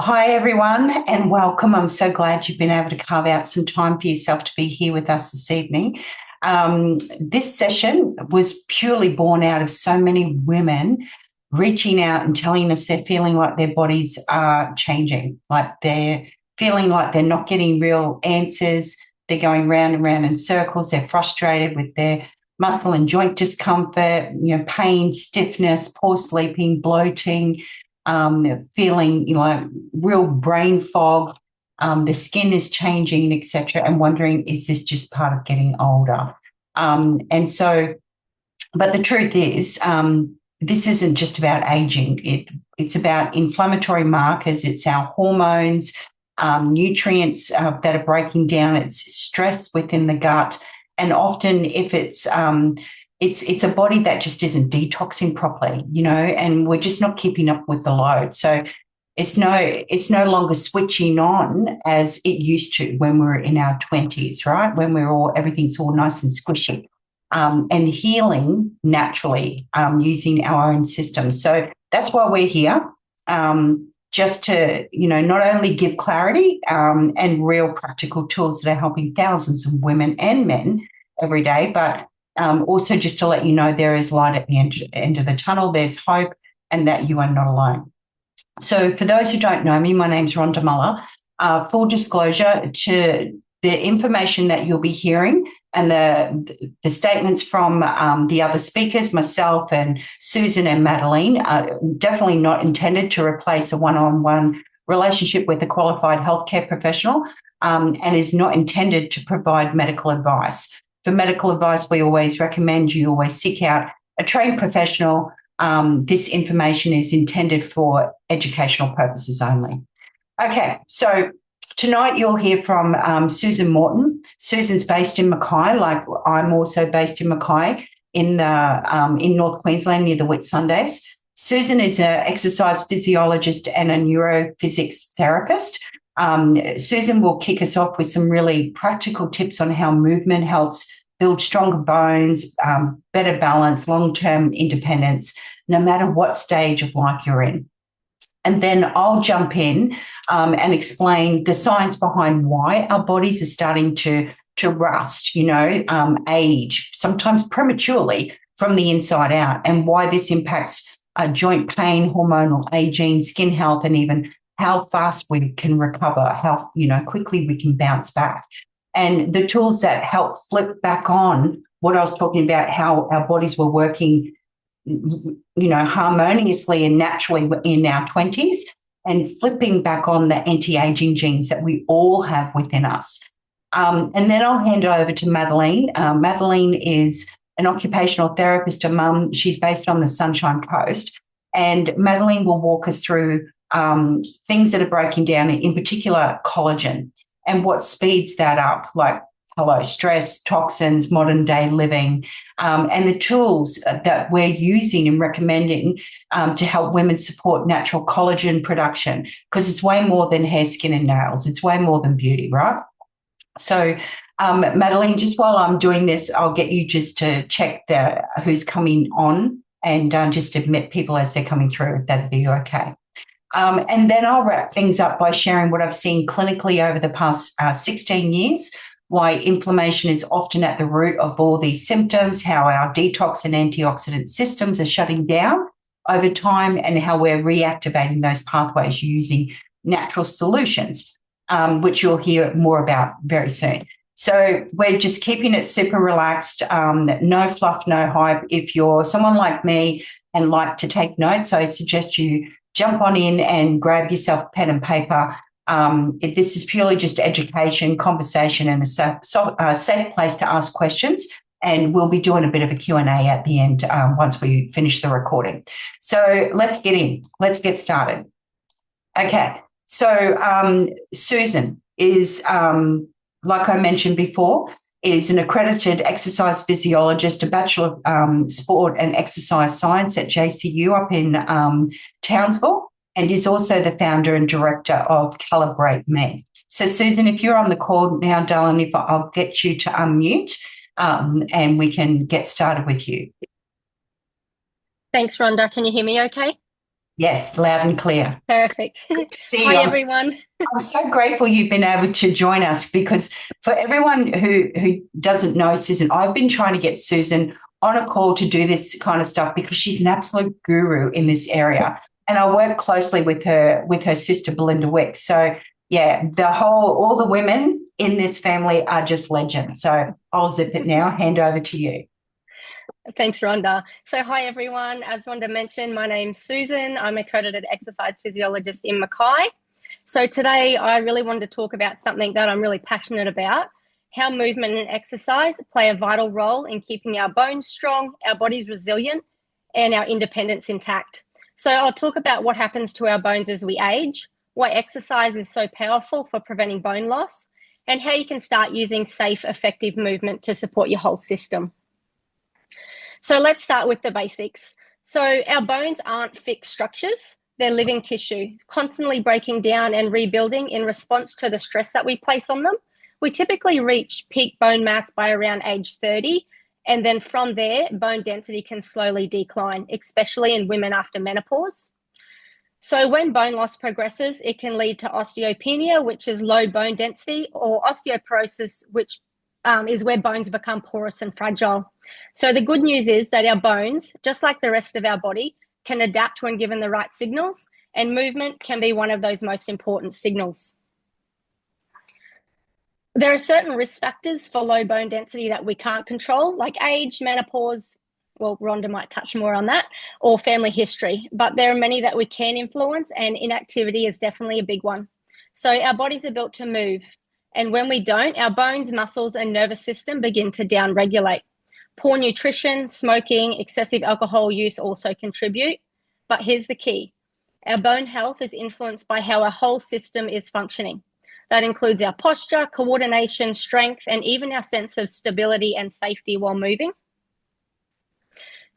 Hi, everyone, and welcome. I'm so glad you've been able to carve out some time for yourself to be here with us this evening. This session was purely born out of so many women reaching out and telling us they're feeling like their bodies are changing, like they're feeling like they're not getting real answers. They're going round and round in circles. They're frustrated with their muscle and joint discomfort, pain, stiffness, poor sleeping, bloating, feeling, real brain fog. The skin is changing, etc., and wondering, is this just part of getting older? But the truth is, this isn't just about aging. It's about inflammatory markers. It's our hormones, nutrients that are breaking down. It's stress within the gut, and often if it's a body that just isn't detoxing properly, and we're just not keeping up with the load. So it's no longer switching on as it used to when we were in our 20s, right? When everything's all nice and squishy, and healing naturally using our own system. So that's why we're here, just to, not only give clarity and real practical tools that are helping thousands of women and men every day, but also just to let you know there is light at the end of the tunnel. There's hope, and that you are not alone. So for those who don't know me, my name's Rhonda Muller. Full disclosure, to the information that you'll be hearing and the statements from the other speakers, myself and Susan and Madaleen, are definitely not intended to replace a one-on-one relationship with a qualified healthcare professional, and is not intended to provide medical advice. For medical advice, we always recommend you always seek out a trained professional. This information is intended for educational purposes only. Okay, so tonight you'll hear from Susan Morton. Susan's based in Mackay, like I'm also based in Mackay in North Queensland near the Whitsundays. Susan is an exercise physiologist and a NeuroPhysics therapist. Susan will kick us off with some really practical tips on how movement helps build stronger bones, better balance, long-term independence, no matter what stage of life you're in. And then I'll jump in and explain the science behind why our bodies are starting to rust, age, sometimes prematurely from the inside out, and why this impacts joint pain, hormonal aging, skin health, and even how fast we can recover, how quickly we can bounce back. And the tools that help flip back on what I was talking about, how our bodies were working, harmoniously and naturally in our 20s, and flipping back on the anti-aging genes that we all have within us. And then I'll hand it over to Madaleen. Madaleen is an occupational therapist, a mum. She's based on the Sunshine Coast. And Madaleen will walk us through things that are breaking down, in particular collagen, and what speeds that up, like stress, toxins, modern day living, and the tools that we're using and recommending to help women support natural collagen production, because it's way more than hair, skin, and nails. It's way more than beauty, right? So, Madaleen, just while I'm doing this, I'll get you just to check who's coming on and just admit people as they're coming through, if that'd be okay. And then I'll wrap things up by sharing what I've seen clinically over the past 16 years, why inflammation is often at the root of all these symptoms, how our detox and antioxidant systems are shutting down over time, and how we're reactivating those pathways using natural solutions, which you'll hear more about very soon. So we're just keeping it super relaxed, no fluff, no hype. If you're someone like me and like to take notes, I suggest you jump on in and grab yourself a pen and paper. This is purely just education, conversation, and a safe place to ask questions. And we'll be doing a bit of a Q&A at the end once we finish the recording. So let's get in. Let's get started. Okay. So Susan is, like I mentioned before, is an accredited exercise physiologist, a Bachelor of Sport and Exercise Science at JCU up in Townsville, and is also the founder and director of Calibrate Me. So, Susan, if you're on the call now, darling, if I'll get you to unmute and we can get started with you. Thanks, Rhonda. Can you hear me okay? Yes, loud and clear. Perfect. Good to see Hi, you. everyone. I'm so grateful you've been able to join us because for everyone who doesn't know Susan, I've been trying to get Susan on a call to do this kind of stuff because she's an absolute guru in this area. And I work closely with her sister Belinda Wicks. So yeah, all the women in this family are just legends. So I'll zip it now, hand over to you. Thanks, Rhonda. So, hi, everyone. As Rhonda mentioned, my name's Susan. I'm a accredited exercise physiologist in Mackay. So, today I really wanted to talk about something that I'm really passionate about, how movement and exercise play a vital role in keeping our bones strong, our bodies resilient, and our independence intact. So, I'll talk about what happens to our bones as we age, why exercise is so powerful for preventing bone loss, and how you can start using safe, effective movement to support your whole system. So let's start with the basics. So our bones aren't fixed structures. They're living tissue, constantly breaking down and rebuilding in response to the stress that we place on them. We typically reach peak bone mass by around age 30, and then from there, bone density can slowly decline, especially in women after menopause. So when bone loss progresses, it can lead to osteopenia, which is low bone density, or osteoporosis, which is where bones become porous and fragile. So the good news is that our bones, just like the rest of our body, can adapt when given the right signals, and movement can be one of those most important signals. There are certain risk factors for low bone density that we can't control, like age, menopause, well, Rhonda might touch more on that, or family history, but there are many that we can influence, and inactivity is definitely a big one. So our bodies are built to move, and when we don't, our bones, muscles, and nervous system begin to downregulate. Poor nutrition, smoking, excessive alcohol use also contribute. But here's the key. Our bone health is influenced by how our whole system is functioning. That includes our posture, coordination, strength, and even our sense of stability and safety while moving.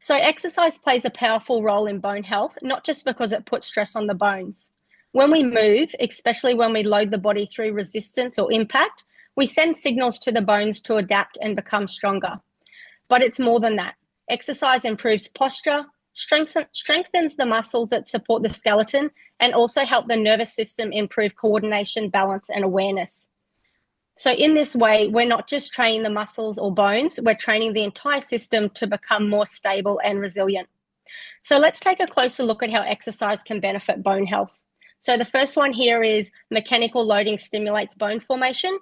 So exercise plays a powerful role in bone health, not just because it puts stress on the bones. When we move, especially when we load the body through resistance or impact, we send signals to the bones to adapt and become stronger. But it's more than that. Exercise improves posture, strengthens the muscles that support the skeleton, and also help the nervous system improve coordination, balance, and awareness. So in this way, we're not just training the muscles or bones, we're training the entire system to become more stable and resilient. So let's take a closer look at how exercise can benefit bone health. So the first one here is mechanical loading stimulates bone formation.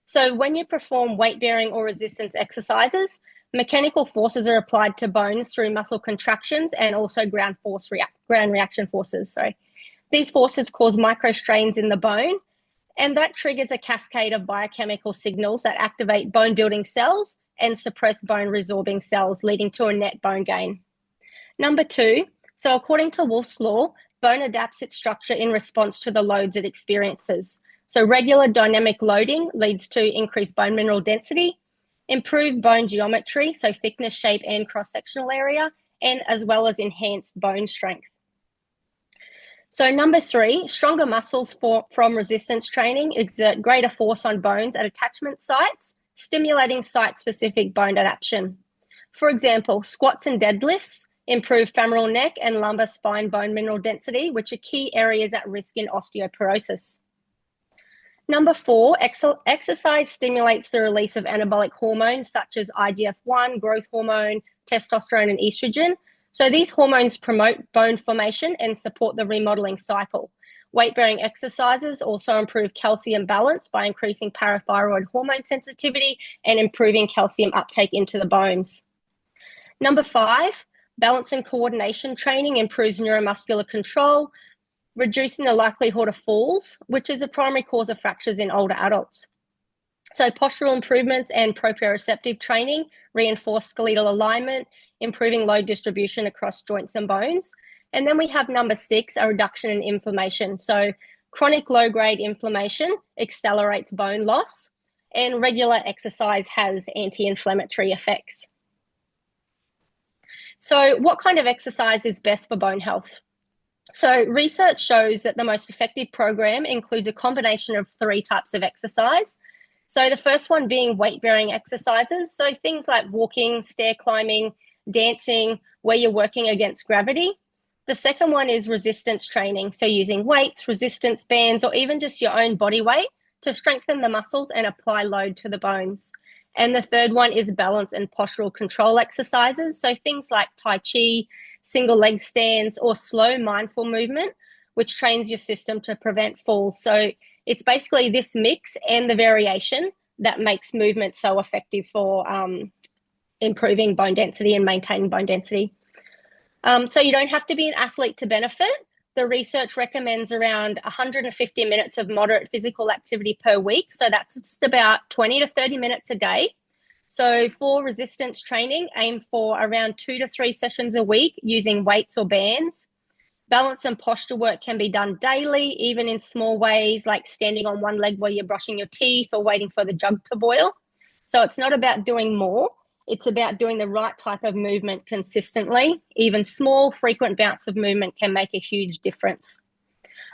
So when you perform weight-bearing or resistance exercises, mechanical forces are applied to bones through muscle contractions and also ground reaction forces. These forces cause microstrains in the bone, and that triggers a cascade of biochemical signals that activate bone-building cells and suppress bone-resorbing cells, leading to a net bone gain. Number two, so according to Wolff's law, bone adapts its structure in response to the loads it experiences. So regular dynamic loading leads to increased bone mineral density, improved bone geometry, so thickness, shape, and cross-sectional area, and as well as enhanced bone strength. So number three, stronger muscles from resistance training exert greater force on bones at attachment sites, stimulating site-specific bone adaptation. For example, squats and deadlifts improve femoral neck and lumbar spine bone mineral density, which are key areas at risk in osteoporosis. Number four, exercise stimulates the release of anabolic hormones such as IGF-1, growth hormone, testosterone, and estrogen. So these hormones promote bone formation and support the remodeling cycle. Weight-bearing exercises also improve calcium balance by increasing parathyroid hormone sensitivity and improving calcium uptake into the bones. Number five, balance and coordination training improves neuromuscular control, reducing the likelihood of falls, which is a primary cause of fractures in older adults. So postural improvements and proprioceptive training reinforce skeletal alignment, improving load distribution across joints and bones. And then we have number six, a reduction in inflammation. So chronic low-grade inflammation accelerates bone loss, and regular exercise has anti-inflammatory effects. So what kind of exercise is best for bone health? So research shows that the most effective program includes a combination of three types of exercise. So the first one being weight-bearing exercises. So things like walking, stair climbing, dancing, where you're working against gravity. The second one is resistance training. So using weights, resistance bands, or even just your own body weight to strengthen the muscles and apply load to the bones. And the third one is balance and postural control exercises. So things like Tai Chi, single leg stands, or slow mindful movement, which trains your system to prevent falls. So it's basically this mix and the variation that makes movement so effective for improving bone density and maintaining bone density. So you don't have to be an athlete to benefit. The research recommends around 150 minutes of moderate physical activity per week. So that's just about 20 to 30 minutes a day. So for resistance training, aim for around 2 to 3 sessions a week using weights or bands. Balance and posture work can be done daily, even in small ways, like standing on one leg while you're brushing your teeth or waiting for the jug to boil. So it's not about doing more. It's about doing the right type of movement consistently. Even small, frequent bouts of movement can make a huge difference.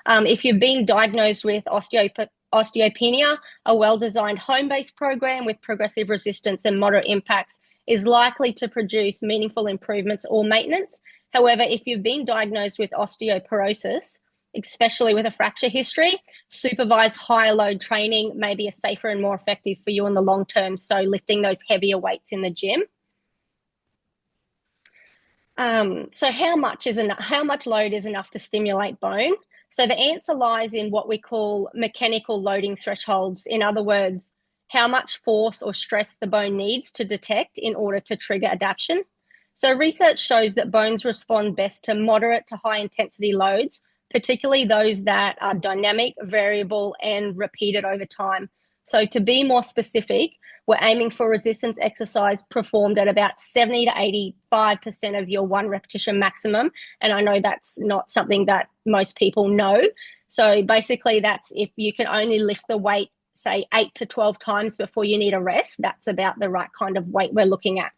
If you've been diagnosed with osteopenia, a well-designed home-based program with progressive resistance and moderate impacts is likely to produce meaningful improvements or maintenance. However, if you've been diagnosed with osteoporosis, especially with a fracture history, supervised higher load training may be a safer and more effective for you in the long term. So lifting those heavier weights in the gym. So how much load is enough to stimulate bone? So the answer lies in what we call mechanical loading thresholds. In other words, how much force or stress the bone needs to detect in order to trigger adaptation. So research shows that bones respond best to moderate to high intensity loads, particularly those that are dynamic, variable, and repeated over time. So to be more specific, we're aiming for resistance exercise performed at about 70 to 85% of your 1 repetition maximum. And I know that's not something that most people know. So basically that's if you can only lift the weight, say 8 to 12 times before you need a rest, that's about the right kind of weight we're looking at.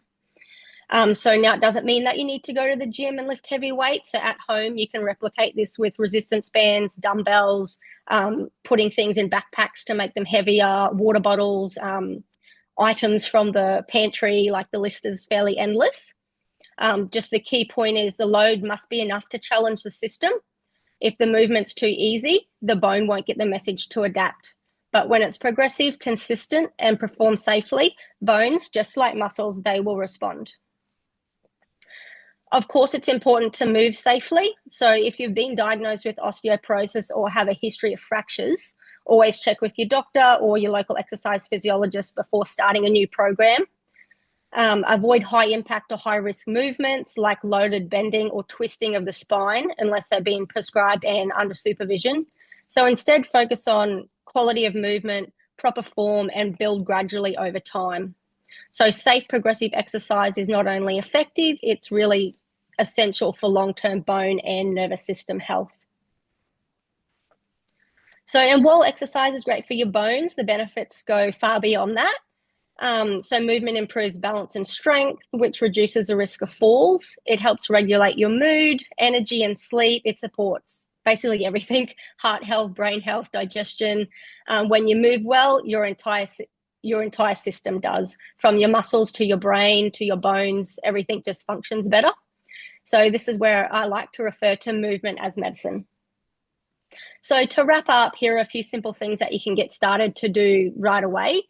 So now it doesn't mean that you need to go to the gym and lift heavy weights. So at home, you can replicate this with resistance bands, dumbbells, putting things in backpacks to make them heavier, water bottles, items from the pantry, like the list is fairly endless. Just the key point is the load must be enough to challenge the system. If the movement's too easy, the bone won't get the message to adapt. But when it's progressive, consistent, and performed safely, bones, just like muscles, they will respond. Of course, it's important to move safely. So if you've been diagnosed with osteoporosis or have a history of fractures, always check with your doctor or your local exercise physiologist before starting a new program. Avoid high impact or high risk movements like loaded bending or twisting of the spine unless they're being prescribed and under supervision. So instead, focus on quality of movement, proper form, and build gradually over time. So safe progressive exercise is not only effective, it's really essential for long-term bone and nervous system health. So, and while exercise is great for your bones, the benefits go far beyond that. So movement improves balance and strength, which reduces the risk of falls. It helps regulate your mood, energy, and sleep. It supports basically everything: heart health, brain health, digestion. When you move well, your entire system does, from your muscles to your brain to your bones. Everything just functions better. So this is where I like to refer to movement as medicine. So to wrap up, here are a few simple things that you can get started to do right away.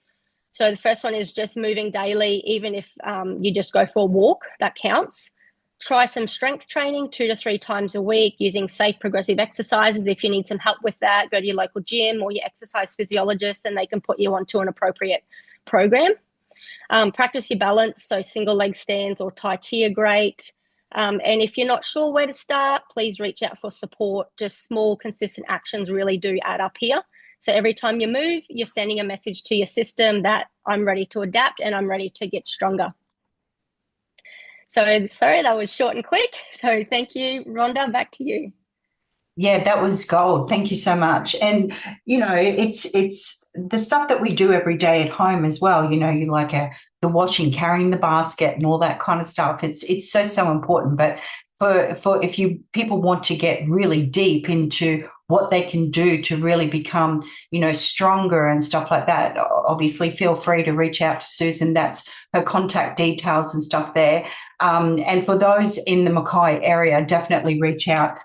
So the first one is just moving daily. Even if you just go for a walk, that counts. Try some strength training 2 to 3 times a week using safe progressive exercises. If you need some help with that, go to your local gym or your exercise physiologist and they can put you onto an appropriate program. Practice your balance, so single leg stands or Tai Chi are great. And if you're not sure where to start, please reach out for support. Just small, consistent actions really do add up here. So every time you move, you're sending a message to your system that I'm ready to adapt and I'm ready to get stronger. So sorry, that was short and quick. So thank you, Rhonda, back to you. Yeah, that was gold. Thank you so much. And, you know, it's the stuff that we do every day at home as well. You know, you like the washing, carrying the basket and all that kind of stuff. It's so important. But for if people want to get really deep into what they can do to really become, you know, stronger and stuff like that, obviously feel free to reach out to Susan. That's her contact details and stuff there. And for those in the Mackay area, definitely reach out.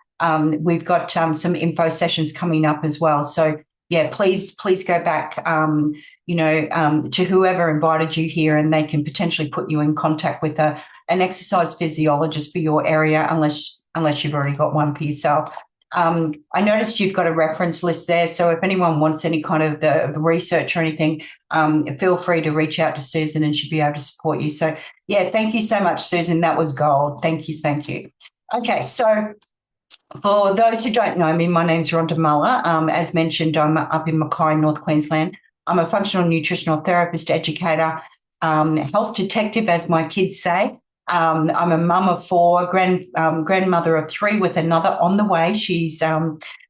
We've got some info sessions coming up as well. So yeah, please go back, to whoever invited you here, and they can potentially put you in contact with an exercise physiologist for your area, unless you've already got one for yourself. I noticed you've got a reference list there, so if anyone wants any kind of the research or anything, feel free to reach out to Susan and she'll be able to support you. So yeah, thank you so much, Susan. That was gold. Thank you. Okay, so for those who don't know me, my name's Rhonda Muller. As mentioned, I'm up in Mackay, North Queensland. I'm a functional nutritional therapist, educator, health detective, as my kids say. I'm a mum of 4, grandmother of 3 with another on the way.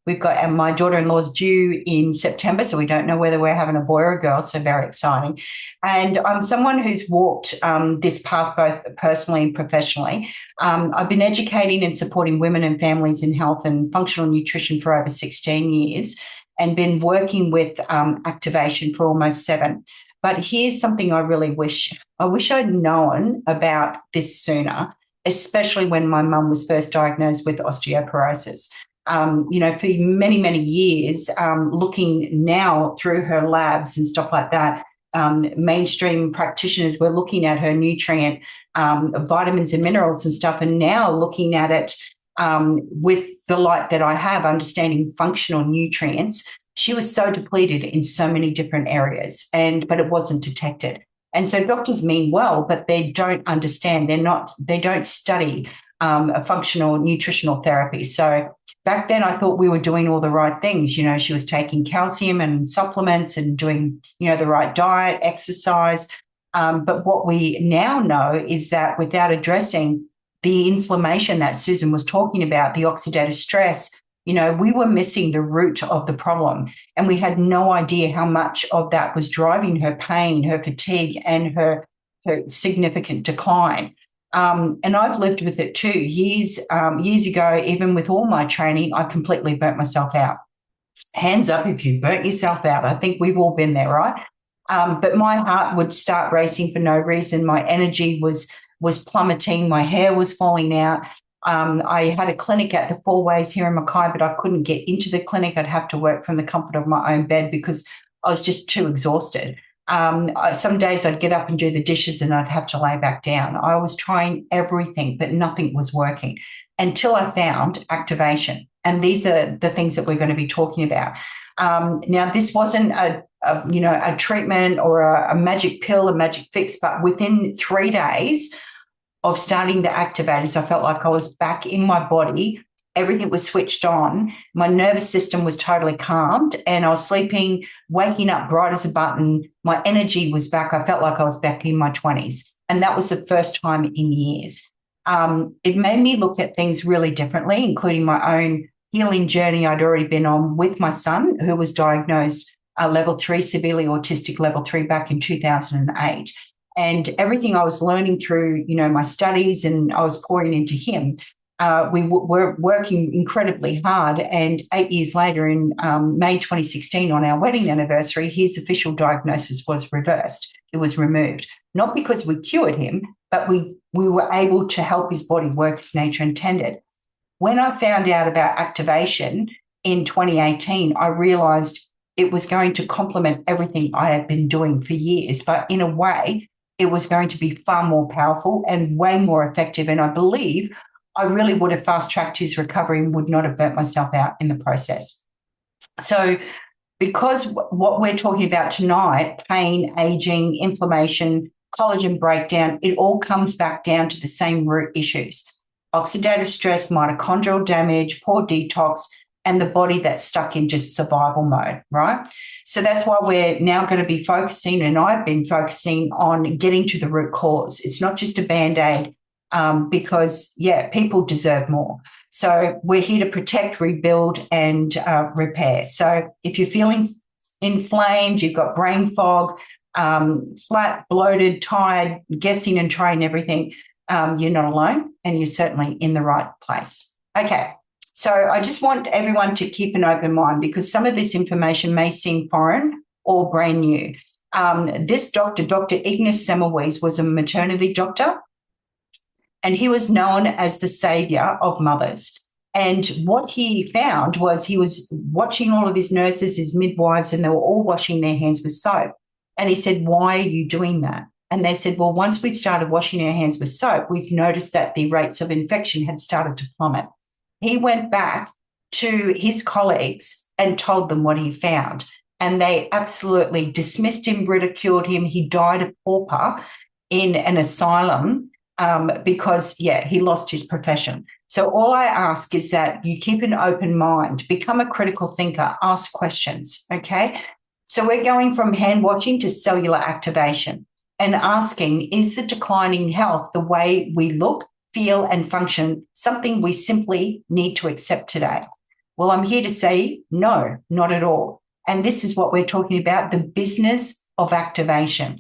We've got my daughter-in-law's due in September, so we don't know whether we're having a boy or a girl, so very exciting. And I'm someone who's walked this path both personally and professionally. I've been educating and supporting women and families in health and functional nutrition for over 16 years and been working with activation for almost 7. But here's something I really wish I'd known about this sooner, especially when my mum was first diagnosed with osteoporosis. For many, many years, looking now through her labs and stuff like that, mainstream practitioners were looking at her nutrient, vitamins and minerals and stuff, and now looking at it with the light that I have, understanding functional nutrients. She was so depleted in so many different areas, but it wasn't detected. And so doctors mean well, but they don't understand. They don't study a functional nutritional therapy. So back then I thought we were doing all the right things. She was taking calcium and supplements and doing, the right diet, exercise. But what we now know is that without addressing the inflammation that Susan was talking about, the oxidative stress, we were missing the root of the problem, and we had no idea how much of that was driving her pain, her fatigue, and her significant decline. And I've lived with it too. Years ago, even with all my training, I completely burnt myself out. Hands up if you burnt yourself out. I think we've all been there, right? But my heart would start racing for no reason. My energy was plummeting. My hair was falling out. I had a clinic at the 4 Ways here in Mackay, but I couldn't get into the clinic. I'd have to work from the comfort of my own bed because I was just too exhausted. Some days I'd get up and do the dishes and I'd have to lay back down. I was trying everything, but nothing was working until I found activation. And these are the things that we're going to be talking about. Now, this wasn't a treatment or a magic pill, a magic fix, but within 3 days of starting the activators, I felt like I was back in my body. Everything was switched on. My nervous system was totally calmed, and I was sleeping, waking up bright as a button. My energy was back. I felt like I was back in my 20s. And that was the first time in years. It made me look at things really differently, including my own healing journey I'd already been on with my son, who was diagnosed level 3, severely autistic level 3 back in 2008. And everything I was learning through, my studies, and I was pouring into him. We were working incredibly hard. And 8 years later, in May 2016, on our wedding anniversary, his official diagnosis was reversed. It was removed, not because we cured him, but we were able to help his body work as nature intended. When I found out about activation in 2018, I realized it was going to complement everything I had been doing for years, but in a way, it was going to be far more powerful and way more effective. And I believe I really would have fast-tracked his recovery and would not have burnt myself out in the process. So because what we're talking about tonight, pain, aging, inflammation, collagen breakdown, it all comes back down to the same root issues: oxidative stress, mitochondrial damage, poor detox, and the body that's stuck in just survival mode, right? So that's why we're now going to be focusing, and I've been focusing on getting to the root cause. It's not just a Band-Aid, because, people deserve more. So we're here to protect, rebuild, and repair. So if you're feeling inflamed, you've got brain fog, flat, bloated, tired, guessing and trying everything, you're not alone, and you're certainly in the right place. Okay. So I just want everyone to keep an open mind, because some of this information may seem foreign or brand new. This doctor, Dr. Ignace Semmelweis, was a maternity doctor. And he was known as the savior of mothers. And what he found was he was watching all of his nurses, his midwives, and they were all washing their hands with soap. And he said, why are you doing that? And they said, well, once we've started washing our hands with soap, we've noticed that the rates of infection had started to plummet. He went back to his colleagues and told them what he found. And they absolutely dismissed him, ridiculed him. He died a pauper in an asylum because, he lost his profession. So all I ask is that you keep an open mind, become a critical thinker, ask questions, okay? So we're going from hand washing to cellular activation and asking, is the declining health the way we look, feel, and function something we simply need to accept today? Well, I'm here to say no, not at all. And this is what we're talking about, the business of activation.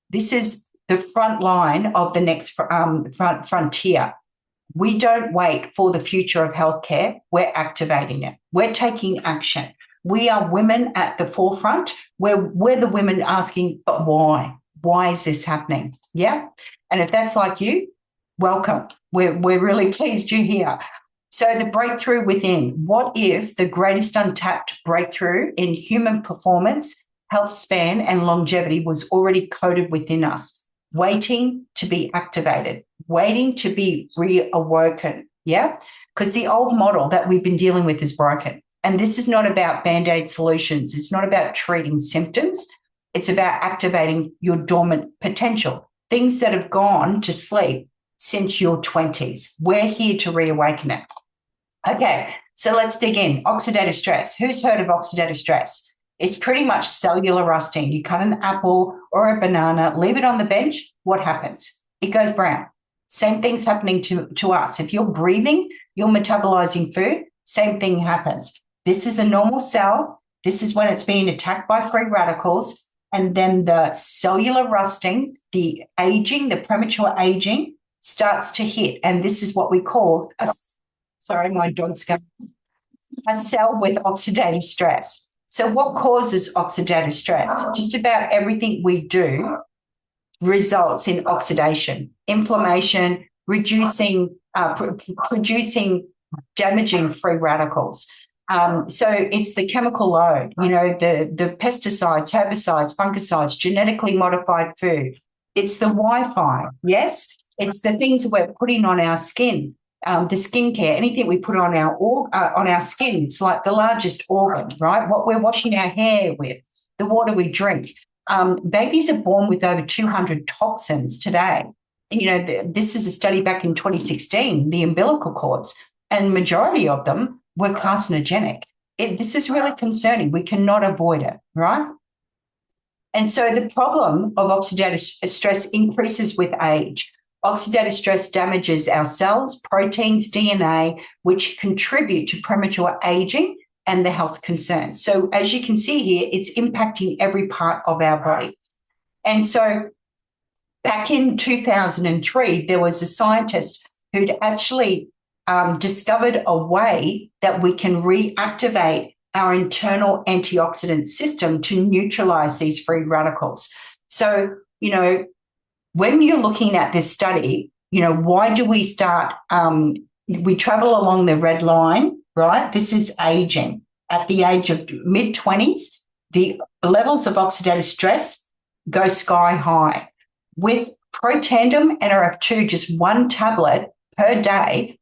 This is the front line of the next frontier. We don't wait for the future of healthcare. We're activating it. We're taking action. We are women at the forefront. We're the women asking, but why? Why is this happening? Yeah. And if that's like you, welcome. We're really pleased you're here. So the breakthrough within. What if the greatest untapped breakthrough in human performance, health span, and longevity was already coded within us, waiting to be activated, waiting to be reawoken? Yeah. Because the old model that we've been dealing with is broken. And this is not about Band-Aid solutions. It's not about treating symptoms. It's about activating your dormant potential, things that have gone to sleep since your 20s. We're here to reawaken it. Okay, so let's dig in. Oxidative stress. Who's heard of oxidative stress? It's pretty much cellular rusting. You cut an apple or a banana, leave it on the bench. What happens? It goes brown. Same thing's happening to us. If you're breathing, you're metabolizing food, same thing happens. This is a normal cell. This is when it's being attacked by free radicals. And then the cellular rusting, the aging, the premature aging starts to hit. And this is what we call, my dog's going, a cell with oxidative stress. So what causes oxidative stress? Just about everything we do results in oxidation, inflammation, producing damaging free radicals. So it's the chemical load, the pesticides, herbicides, fungicides, genetically modified food. It's the Wi-Fi, yes? It's the things that we're putting on our skin, the skincare, anything we put on our skin. It's like the largest organ, right? What we're washing our hair with, the water we drink. Babies are born with over 200 toxins today. This is a study back in 2016, the umbilical cords, and majority of them were carcinogenic. This is really concerning. We cannot avoid it, right? And so the problem of oxidative stress increases with age. Oxidative stress damages our cells, proteins, DNA, which contribute to premature aging and the health concerns. So as you can see here, it's impacting every part of our body. And so back in 2003, there was a scientist who'd actually discovered a way that we can reactivate our internal antioxidant system to neutralize these free radicals. So, when you're looking at this study, why do we start? We travel along the red line, right? This is aging. At the age of mid-20s, the levels of oxidative stress go sky high. With Protandim NRF2, just one tablet per day,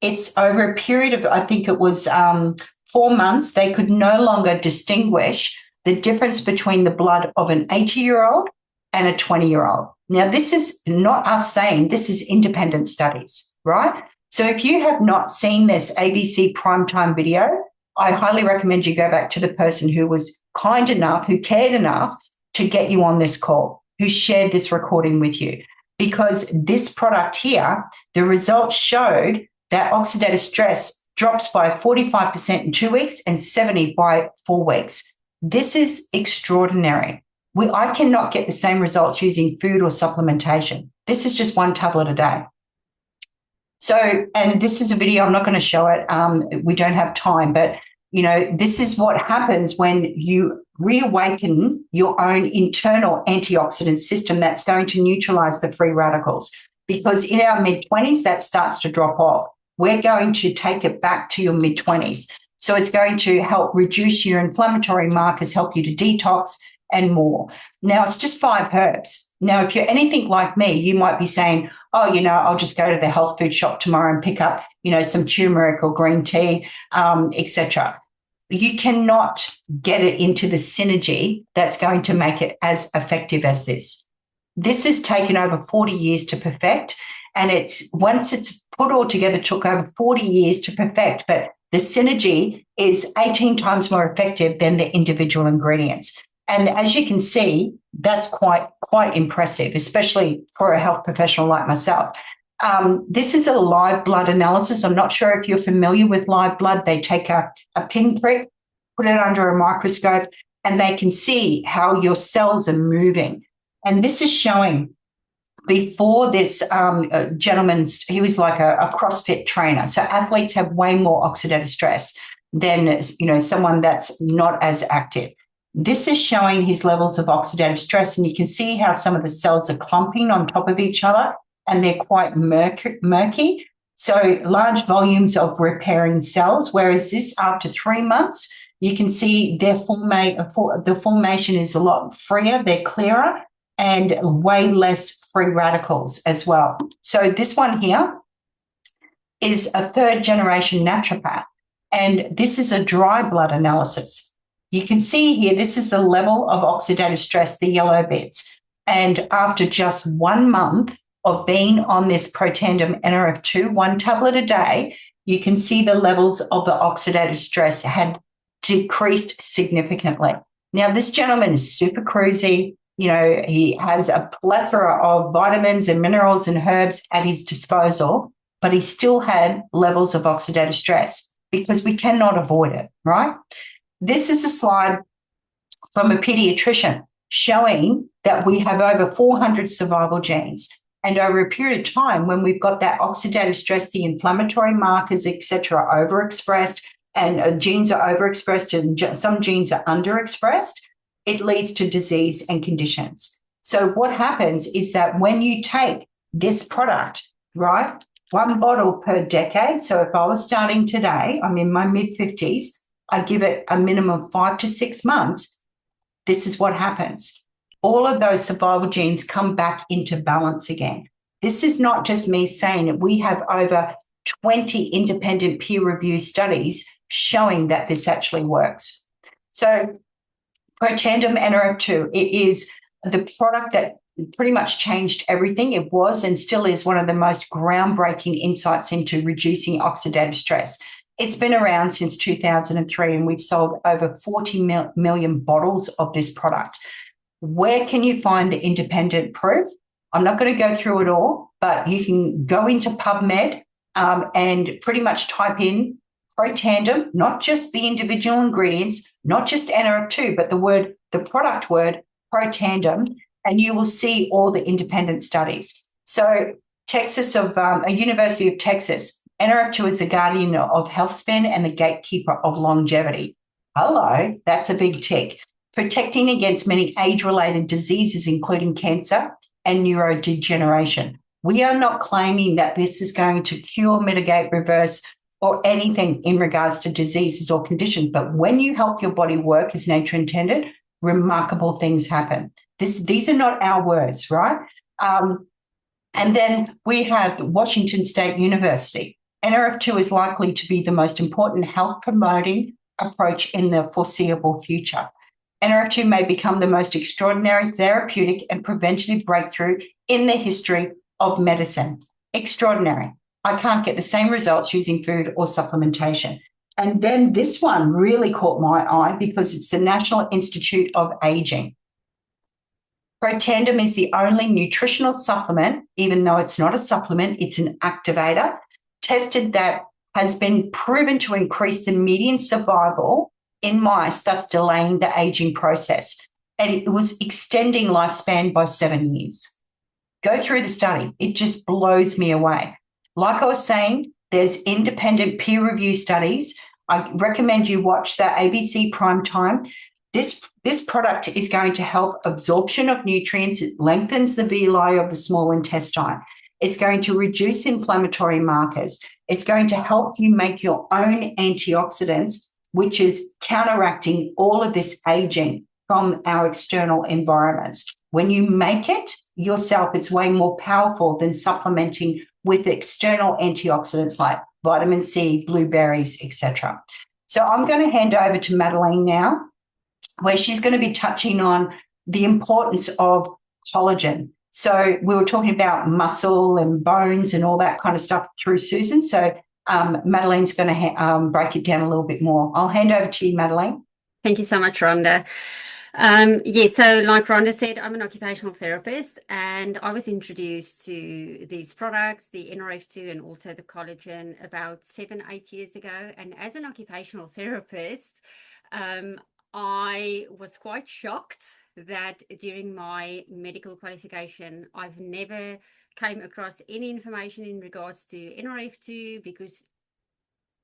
it's over a period of, I think it was 4 months, they could no longer distinguish the difference between the blood of an 80-year-old and a 20-year-old. Now, this is not us saying, this is independent studies, right? So if you have not seen this ABC primetime video, I highly recommend you go back to the person who was kind enough, who cared enough to get you on this call, who shared this recording with you. Because this product here, the results showed that oxidative stress drops by 45% in 2 weeks and 70% by 4 weeks. This is extraordinary. I cannot get the same results using food or supplementation. This is just one tablet a day. So, and this is a video, I'm not going to show it. We don't have time, but, this is what happens when you reawaken your own internal antioxidant system that's going to neutralize the free radicals. because in our mid-20s, that starts to drop off. We're going to take it back to your mid-20s. So it's going to help reduce your inflammatory markers, help you to detox and more. Now, it's just 5 herbs. Now, if you're anything like me, you might be saying, oh, I'll just go to the health food shop tomorrow and pick up, some turmeric or green tea, etc. You cannot get it into the synergy that's going to make it as effective as this. This has taken over 40 years to perfect, and once it's put all together, took over 40 years to perfect, but the synergy is 18 times more effective than the individual ingredients. And as you can see, that's quite impressive, especially for a health professional like myself. This is a live blood analysis. I'm not sure if you're familiar with live blood. They take a pinprick, put it under a microscope, and they can see how your cells are moving. And this is showing before this gentleman, he was like a CrossFit trainer. So athletes have way more oxidative stress than, someone that's not as active. This is showing his levels of oxidative stress, and you can see how some of the cells are clumping on top of each other, and they're quite murky. So large volumes of repairing cells, whereas this, after 3 months, you can see the formation is a lot freer, they're clearer, and way less free radicals as well. So this one here is a 3rd-generation naturopath, and this is a dry blood analysis. You can see here, this is the level of oxidative stress, the yellow bits. And after just 1 month of being on this Protandim NRF2, 1 tablet a day, you can see the levels of the oxidative stress had decreased significantly. Now, this gentleman is super cruisy. He has a plethora of vitamins and minerals and herbs at his disposal, but he still had levels of oxidative stress because we cannot avoid it, right? This is a slide from a pediatrician showing that we have over 400 survival genes. And over a period of time, when we've got that oxidative stress, the inflammatory markers, etc., overexpressed, and genes are overexpressed and some genes are underexpressed, it leads to disease and conditions. So what happens is that when you take this product, right, 1 bottle per decade, so if I was starting today, I'm in my mid-50s, I give it a minimum of 5 to 6 months, this is what happens. All of those survival genes come back into balance again. This is not just me saying it. We have over 20 independent peer-reviewed studies showing that this actually works. So Protandim NRF2, it is the product that pretty much changed everything. It was and still is one of the most groundbreaking insights into reducing oxidative stress. It's been around since 2003, and we've sold over 40 million bottles of this product. Where can you find the independent proof? I'm not going to go through it all, but you can go into PubMed and pretty much type in Protandim, not just the individual ingredients, not just NRF2, but the product word Protandim, and you will see all the independent studies. So University of Texas, NRF2 is the guardian of health span and the gatekeeper of longevity. Hello, that's a big tick. Protecting against many age-related diseases, including cancer and neurodegeneration. We are not claiming that this is going to cure, mitigate, reverse, or anything in regards to diseases or conditions. But when you help your body work as nature intended, remarkable things happen. These are not our words, right? And then we have Washington State University. NRF2 is likely to be the most important health-promoting approach in the foreseeable future. NRF2 may become the most extraordinary therapeutic and preventative breakthrough in the history of medicine. Extraordinary. I can't get the same results using food or supplementation. And then this one really caught my eye because it's the National Institute of Aging. Protandim is the only nutritional supplement, even though it's not a supplement, it's an activator, tested that has been proven to increase the median survival in mice, thus delaying the aging process. And it was extending lifespan by 7 years. Go through the study. It just blows me away. Like I was saying, there's independent peer-review studies. I recommend you watch the ABC Primetime. This product is going to help absorption of nutrients. It lengthens the villi of the small intestine. It's going to reduce inflammatory markers. It's going to help you make your own antioxidants, which is counteracting all of this aging from our external environments. When you make it yourself, it's way more powerful than supplementing with external antioxidants like vitamin C, blueberries, etc. So I'm going to hand over to Madaleen now, where she's going to be touching on the importance of collagen. So we were talking about muscle and bones and all that kind of stuff through Susan. So Madeleen's going to break it down a little bit more. I'll hand over to you, Madaleen. Thank you so much, Rhonda. So like Rhonda said, I'm an occupational therapist, and I was introduced to these products, the NRF2 and also the collagen, about 7-8 years ago. And as an occupational therapist, I was quite shocked that during my medical qualification, I've never came across any information in regards to NRF2, because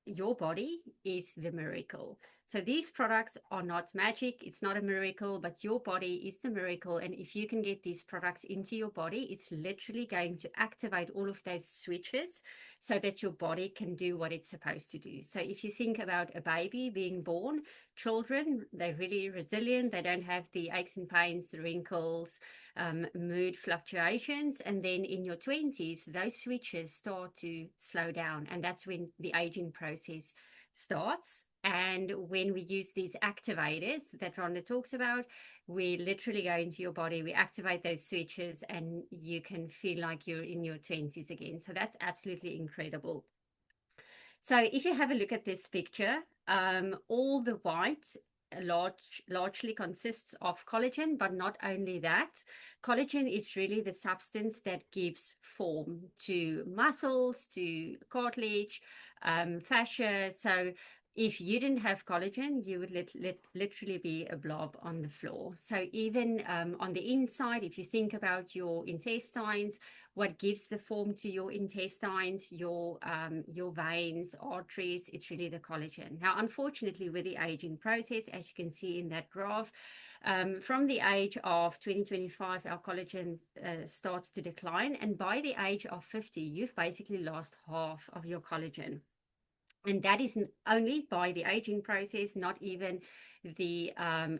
your body is the miracle. So these products are not magic. It's not a miracle, but your body is the miracle. And if you can get these products into your body, it's literally going to activate all of those switches so that your body can do what it's supposed to do. So if you think about a baby being born, children, they're really resilient. They don't have the aches and pains, the wrinkles, mood fluctuations. And then in your 20s, those switches start to slow down. And that's when the aging process starts. And when we use these activators that Rhonda talks about, we literally go into your body, we activate those switches, and you can feel like you're in your 20s again. So that's absolutely incredible. So if you have a look at this picture, all the white largely consists of collagen, but not only that, collagen is really the substance that gives form to muscles, to cartilage, fascia. So if you didn't have collagen, you would literally be a blob on the floor. So even on the inside, if you think about your intestines, what gives the form to your intestines, your veins, arteries, it's really the collagen. Now, unfortunately, with the aging process, as you can see in that graph, from the age of 20-25, our collagen starts to decline. And by the age of 50, you've basically lost half of your collagen. And that is only by the aging process, not even the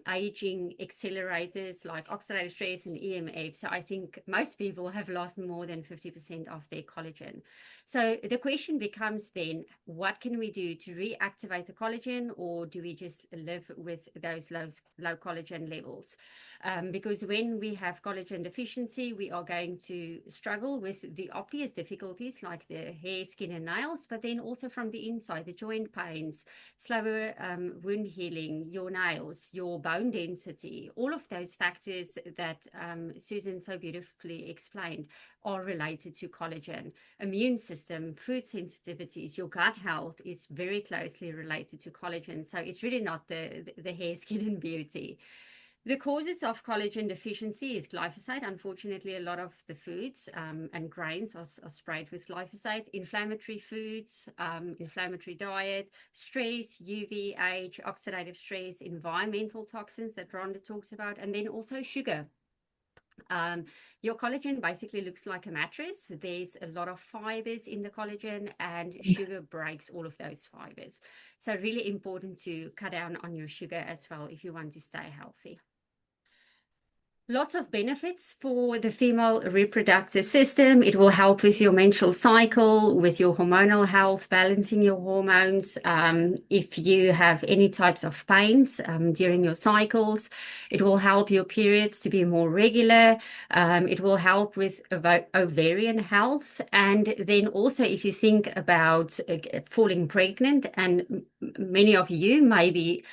aging accelerators like oxidative stress and EMF. So I think most people have lost more than 50% of their collagen. So the question becomes then, what can we do to reactivate the collagen, or do we just live with those low collagen levels? Because when we have collagen deficiency, we are going to struggle with the obvious difficulties like the hair, skin, and nails, but then also from the inside, the joint pains, slower wound healing, your nails, your bone density, all of those factors that Susan so beautifully explained are related to collagen. Immune system, food sensitivities, your gut health is very closely related to collagen. So it's really not the hair, skin, and beauty. The causes of collagen deficiency is glyphosate. Unfortunately, a lot of the foods and grains are sprayed with glyphosate. Inflammatory foods, inflammatory diet, stress, UV, age, oxidative stress, environmental toxins that Rhonda talks about, and then also sugar. Your collagen basically looks like a mattress. There's a lot of fibers in the collagen, and sugar breaks all of those fibers. So really important to cut down on your sugar as well if you want to stay healthy. Lots of benefits for the female reproductive system. It will help with your menstrual cycle, with your hormonal health, balancing your hormones. If you have any types of pains during your cycles, it will help your periods to be more regular. It will help with ovarian health. And then also, if you think about falling pregnant, and many of you may be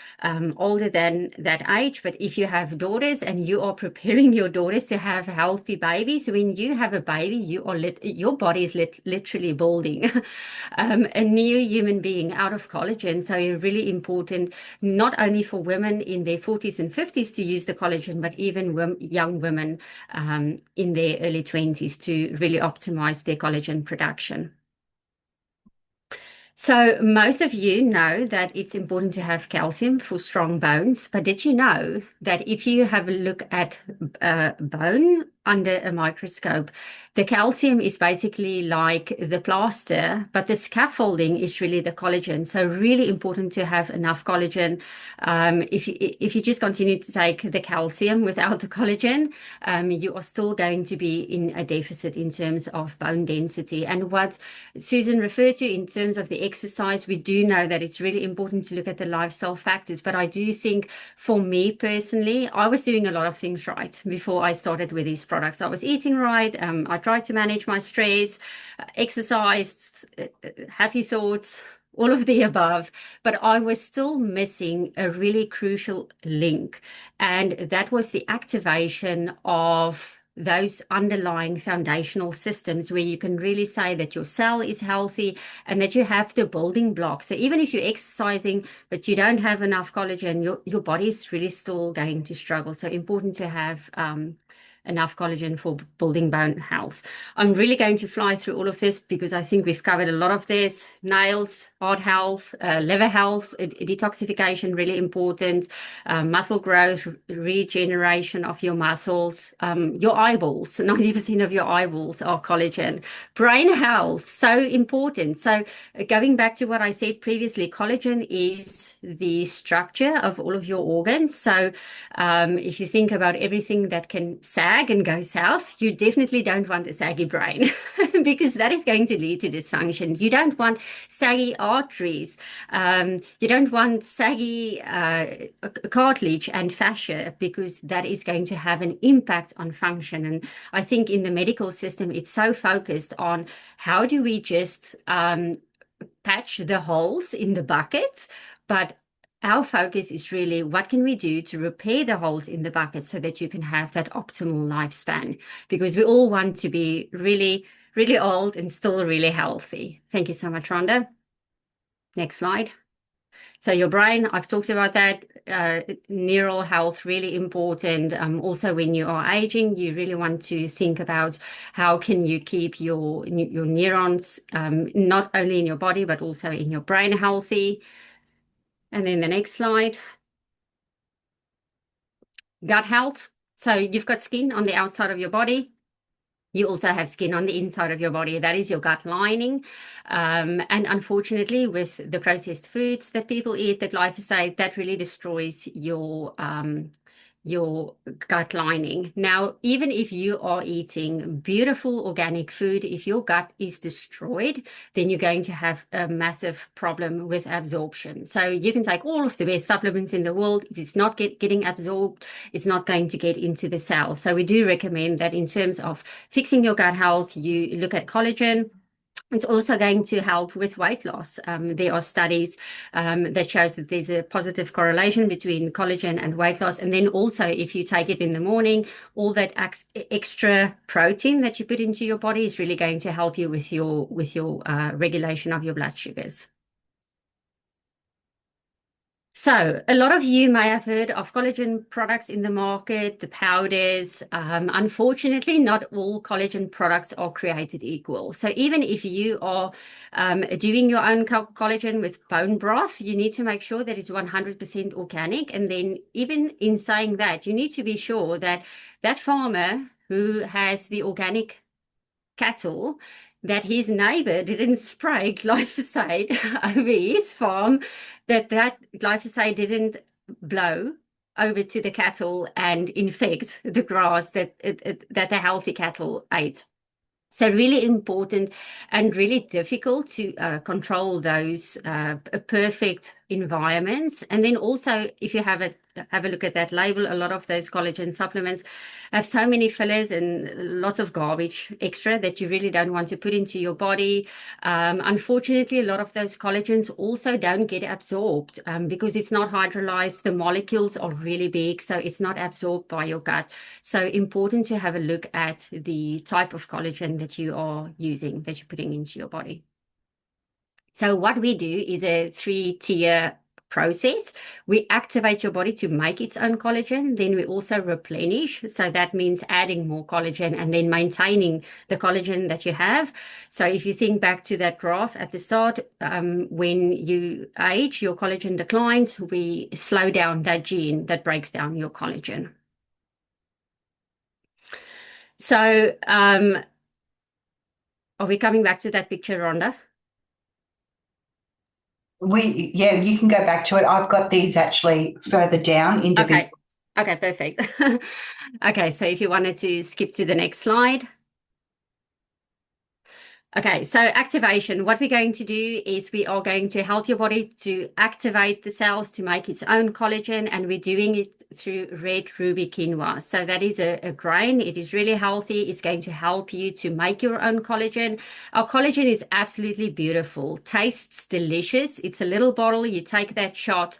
older than that age, but if you have daughters and you are preparing your daughters to have healthy babies, when you have a baby, your body is literally building a new human being out of collagen. So it's really important, not only for women in their 40s and 50s to use the collagen, but even young women in their early 20s to really optimize their collagen production. So most of you know that it's important to have calcium for strong bones, but did you know that if you have a look at bone under a microscope. The calcium is basically like the plaster, but the scaffolding is really the collagen. So really important to have enough collagen. If you just continue to take the calcium without the collagen, you are still going to be in a deficit in terms of bone density. And what Susan referred to in terms of the exercise, we do know that it's really important to look at the lifestyle factors. But I do think for me personally, I was doing a lot of things right before I started with these products. I was eating right. I tried to manage my stress, exercised, happy thoughts, all of the above, but I was still missing a really crucial link. And that was the activation of those underlying foundational systems where you can really say that your cell is healthy and that you have the building blocks. So even if you're exercising, but you don't have enough collagen, your body is really still going to struggle. So important to have enough collagen for building bone health. I'm really going to fly through all of this because I think we've covered a lot of this. Nails, heart health, liver health, detoxification, really important, muscle growth, regeneration of your muscles, your eyeballs, 90% of your eyeballs are collagen. Brain health, so important. So going back to what I said previously, collagen is the structure of all of your organs. So if you think about everything that can sag and go south, you definitely don't want a saggy brain because that is going to lead to dysfunction. You don't want saggy arteries. You don't want saggy cartilage and fascia because that is going to have an impact on function. And I think in the medical system, it's so focused on how do we just patch the holes in the buckets, but our focus is really what can we do to repair the holes in the bucket so that you can have that optimal lifespan, because we all want to be really, really old and still really healthy. Thank you so much, Rhonda. Next slide. So your brain, I've talked about that. Neural health, really important. Also, when you are aging, you really want to think about how can you keep your neurons, not only in your body, but also in your brain healthy. And then the next slide. Gut health. So you've got skin on the outside of your body. You also have skin on the inside of your body. That is your gut lining. And unfortunately, with the processed foods that people eat, the glyphosate, that really destroys your gut lining. Now, even if you are eating beautiful organic food, if your gut is destroyed, then you're going to have a massive problem with absorption. So you can take all of the best supplements in the world. If it's not getting absorbed, it's not going to get into the cell. So we do recommend that in terms of fixing your gut health, you look at collagen. It's also going to help with weight loss. There are studies that shows that there's a positive correlation between collagen and weight loss. And then also, if you take it in the morning, all that extra protein that you put into your body is really going to help you with your regulation of your blood sugars. So a lot of you may have heard of collagen products in the market, the powders. Unfortunately, not all collagen products are created equal. So even if you are doing your own collagen with bone broth, you need to make sure that it's 100% organic. And then even in saying that, you need to be sure that that farmer who has the organic cattle, that his neighbor didn't spray glyphosate over his farm, that glyphosate didn't blow over to the cattle and infect the grass that the healthy cattle ate. So really important and really difficult to control those perfect environments. And then also, if you have a look at that label, a lot of those collagen supplements have so many fillers and lots of garbage extra that you really don't want to put into your body. Unfortunately, a lot of those collagens also don't get absorbed because it's not hydrolyzed. The molecules are really big, so it's not absorbed by your gut. So important to have a look at the type of collagen that you are using, that you're putting into your body. So what we do is a 3-tier process. We activate your body to make its own collagen. Then we also replenish. So that means adding more collagen and then maintaining the collagen that you have. So if you think back to that graph at the start, when you age, your collagen declines. We slow down that gene that breaks down your collagen. So, are we coming back to that picture, Rhonda? Yeah, you can go back to it. I've got these actually further down, individual. Okay. Okay, perfect. Okay, so if you wanted to skip to the next slide. Okay, so activation, what we're going to do is we are going to help your body to activate the cells to make its own collagen, and we're doing it through red ruby quinoa. So that is a grain. It is really healthy. It's going to help you to make your own collagen. Our collagen is absolutely beautiful, tastes delicious. It's a little bottle. You take that shot,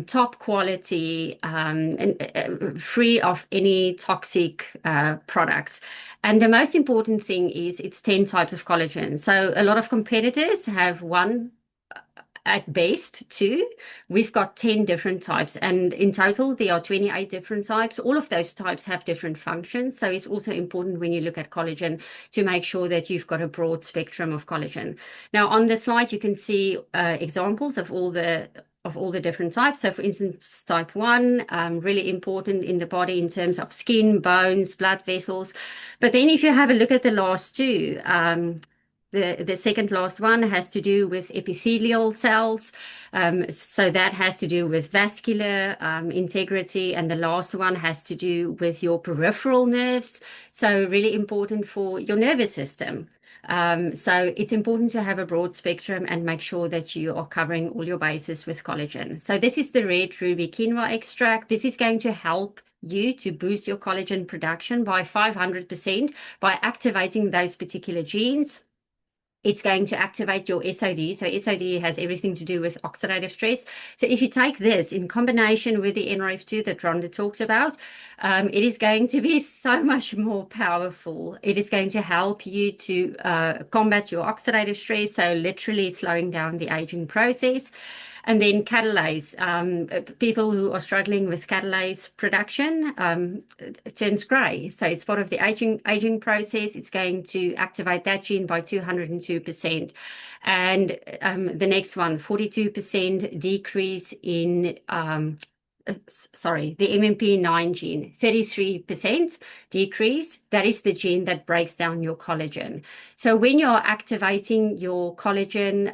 top quality, and free of any toxic products. And the most important thing is it's 10 types of collagen. So a lot of competitors have one, at best two. We've got 10 different types, and in total there are 28 different types. All of those types have different functions. So it's also important when you look at collagen to make sure that you've got a broad spectrum of collagen. Now on the slide you can see examples of all the different types. So for instance, type 1, really important in the body in terms of skin, bones, blood vessels. But then if you have a look at the last two, the second last one has to do with epithelial cells. So that has to do with vascular integrity. And the last one has to do with your peripheral nerves. So really important for your nervous system. So it's important to have a broad spectrum and make sure that you are covering all your bases with collagen. So this is the red ruby quinoa extract. This is going to help you to boost your collagen production by 500% by activating those particular genes. It's going to activate your SOD. So SOD has everything to do with oxidative stress. So if you take this in combination with the NRF2 that Rhonda talks about, it is going to be so much more powerful. It is going to help you to combat your oxidative stress, so literally slowing down the aging process. And then catalase. People who are struggling with catalase production, it turns grey. So it's part of the aging process. It's going to activate that gene by 202%. And the next one, 42% decrease in the MMP9 gene, 33% decrease. That is the gene that breaks down your collagen. So when you're activating your collagen,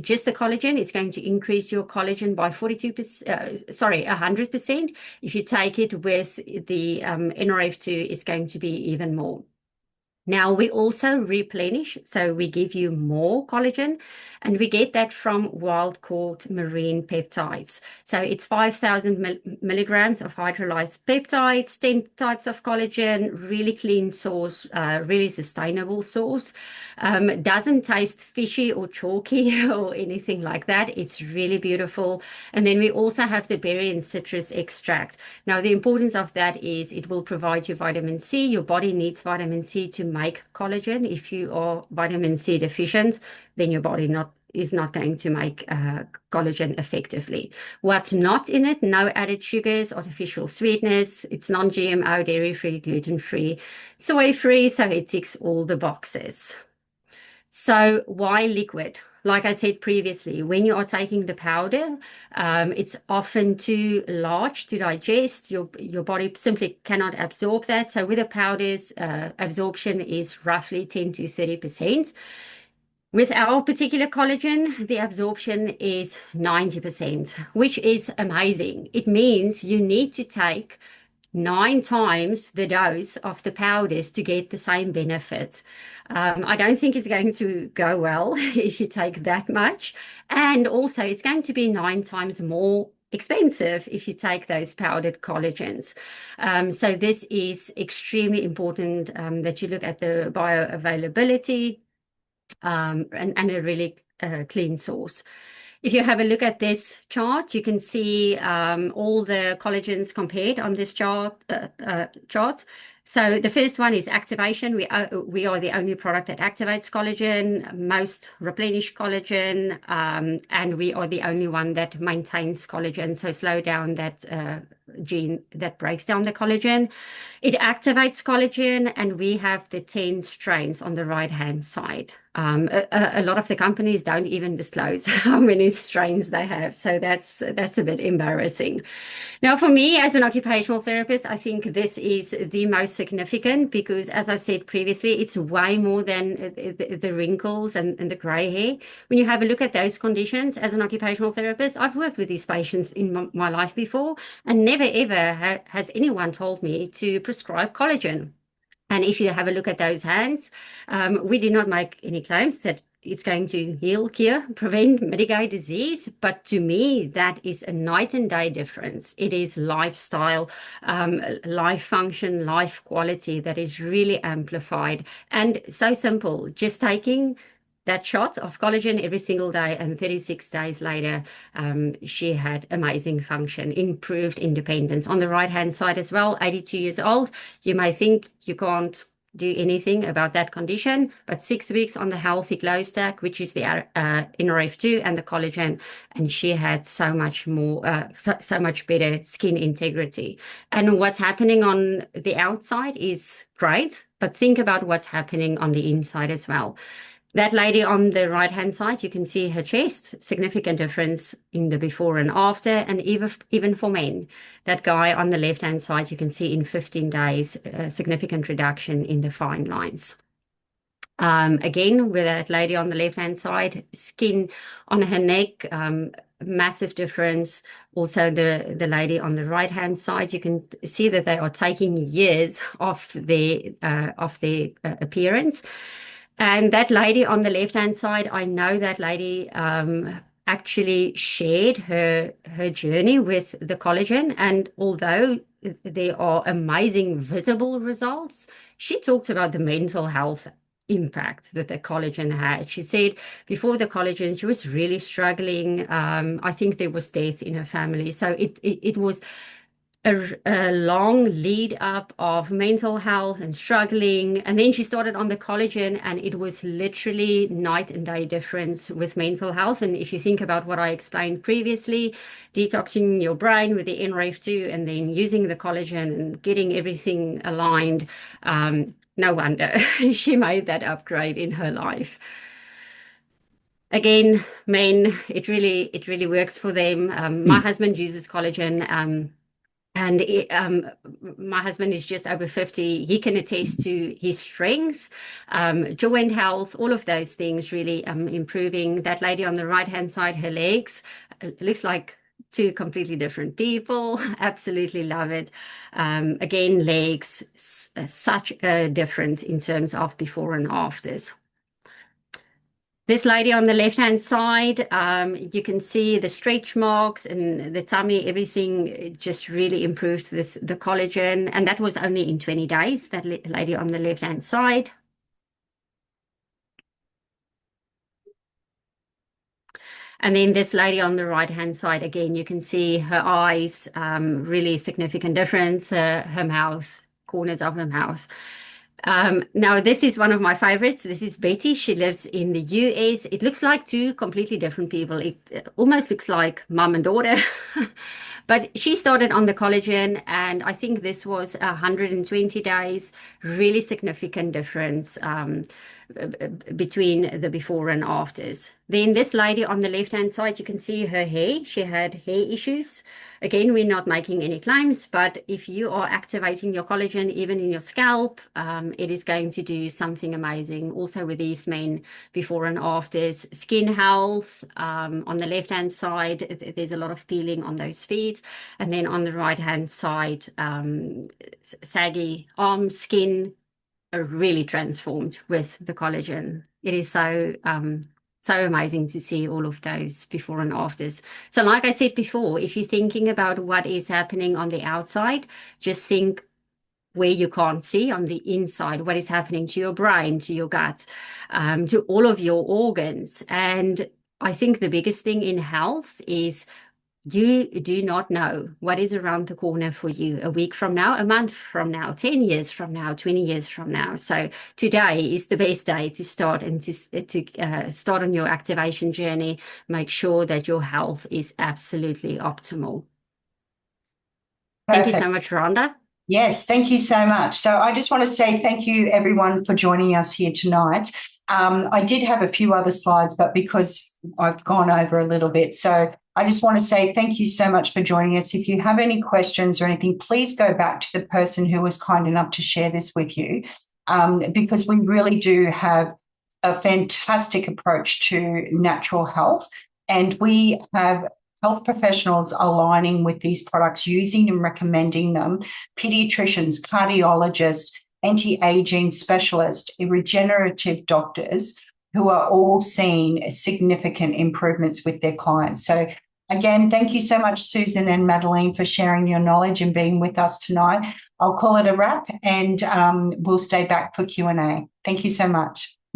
just the collagen, it's going to increase your collagen by 100%. If you take it with the NRF2, it's going to be even more. Now we also replenish, so we give you more collagen, and we get that from wild-caught marine peptides. So it's 5,000 milligrams of hydrolyzed peptides, 10 types of collagen, really clean source, really sustainable source. Doesn't taste fishy or chalky or anything like that. It's really beautiful. And then we also have the berry and citrus extract. Now the importance of that is it will provide you vitamin C. Your body needs vitamin C to make collagen. If you are vitamin C deficient, then your body is not going to make collagen effectively. What's not in it? No added sugars, artificial sweetness. It's non-GMO, dairy-free, gluten-free, soy-free, so it ticks all the boxes. So why liquid? Like I said previously, when you are taking the powder, it's often too large to digest. Your body simply cannot absorb that. So with the powders, absorption is roughly 10 to 30%. With our particular collagen, the absorption is 90%, which is amazing. It means you need to take 9 times the dose of the powders to get the same benefit. I don't think it's going to go well if you take that much. And also, it's going to be 9 times more expensive if you take those powdered collagens. So this is extremely important that you look at the bioavailability and a really clean source. If you have a look at this chart, you can see all the collagens compared on this chart. So the first one is activation. We are the only product that activates collagen. Most replenish collagen, and we are the only one that maintains collagen. So slow down that gene that breaks down the collagen. It activates collagen, and we have the 10 strains on the right-hand side. A lot of the companies don't even disclose how many strains they have. So that's a bit embarrassing. Now, for me as an occupational therapist, I think this is the most significant because, as I've said previously, it's way more than the wrinkles and the gray hair. When you have a look at those conditions as an occupational therapist, I've worked with these patients in my life before, and never ever has anyone told me to prescribe collagen. And if you have a look at those hands, we do not make any claims that it's going to heal, cure, prevent, mitigate disease. But to me, that is a night and day difference. It is lifestyle, life function, life quality that is really amplified. And so simple, just taking that shot of collagen every single day, and 36 days later, she had amazing function, improved independence. On the right-hand side as well, 82 years old. You may think you can't do anything about that condition, but 6 weeks on the healthy glow stack, which is the NRF2 and the collagen, and she had so much more, so much better skin integrity. And what's happening on the outside is great, but think about what's happening on the inside as well. That lady on the right-hand side, you can see her chest, significant difference in the before and after, and even for men. That guy on the left-hand side, you can see in 15 days, a significant reduction in the fine lines. Again, with that lady on the left-hand side, skin on her neck, massive difference. Also, the lady on the right-hand side, you can see that they are taking years off their appearance. And that lady on the left-hand side, I know that lady actually shared her journey with the collagen. And although there are amazing visible results, she talked about the mental health impact that the collagen had. She said before the collagen, she was really struggling. I think there was death in her family. So it was a long lead up of mental health and struggling. And then she started on the collagen, and it was literally night and day difference with mental health. And if you think about what I explained previously, detoxing your brain with the NRF2 and then using the collagen and getting everything aligned, no wonder she made that upgrade in her life. Again, men, it really works for them. My husband uses collagen. And my husband is just over 50. He can attest to his strength, joint health, all of those things really improving. That lady on the right-hand side, her legs, looks like two completely different people. Absolutely love it. Again, legs, such a difference in terms of before and afters. This lady on the left-hand side, you can see the stretch marks and the tummy, everything just really improved with the collagen. And that was only in 20 days, that lady on the left-hand side. And then this lady on the right-hand side, again, you can see her eyes, really significant difference, her mouth, corners of her mouth. Now, this is one of my favorites. This is Betty. She lives in the US. It looks like two completely different people. It almost looks like mum and daughter. But she started on the collagen, and I think this was 120 days, really significant difference between the before and afters. Then this lady on the left-hand side, you can see her hair. She had hair issues. Again, we're not making any claims, but if you are activating your collagen, even in your scalp, it is going to do something amazing. Also with these men, before and afters, skin health. On the left-hand side, there's a lot of peeling on those feet. And then on the right-hand side, saggy arm skin are really transformed with the collagen. It is so amazing to see all of those before and afters. So like I said before, if you're thinking about what is happening on the outside, just think where you can't see on the inside, what is happening to your brain, to your gut, to all of your organs. And I think the biggest thing in health is you do not know what is around the corner for you a week from now, a month from now, 10 years from now, 20 years from now. So today is the best day to start and to start on your activation journey. Make sure that your health is absolutely optimal. Thank you so much, Rhonda. Yes, thank you so much. So I just want to say thank you, everyone, for joining us here tonight. I did have a few other slides, but because I've gone over a little bit, so I just want to say thank you so much for joining us. If you have any questions or anything, please go back to the person who was kind enough to share this with you, because we really do have a fantastic approach to natural health, and we have health professionals aligning with these products, using and recommending them, pediatricians, cardiologists, anti-aging specialists, regenerative doctors, who are all seeing significant improvements with their clients. So again, thank you so much, Susan and Madaleen, for sharing your knowledge and being with us tonight. I'll call it a wrap, and we'll stay back for Q&A. Thank you so much.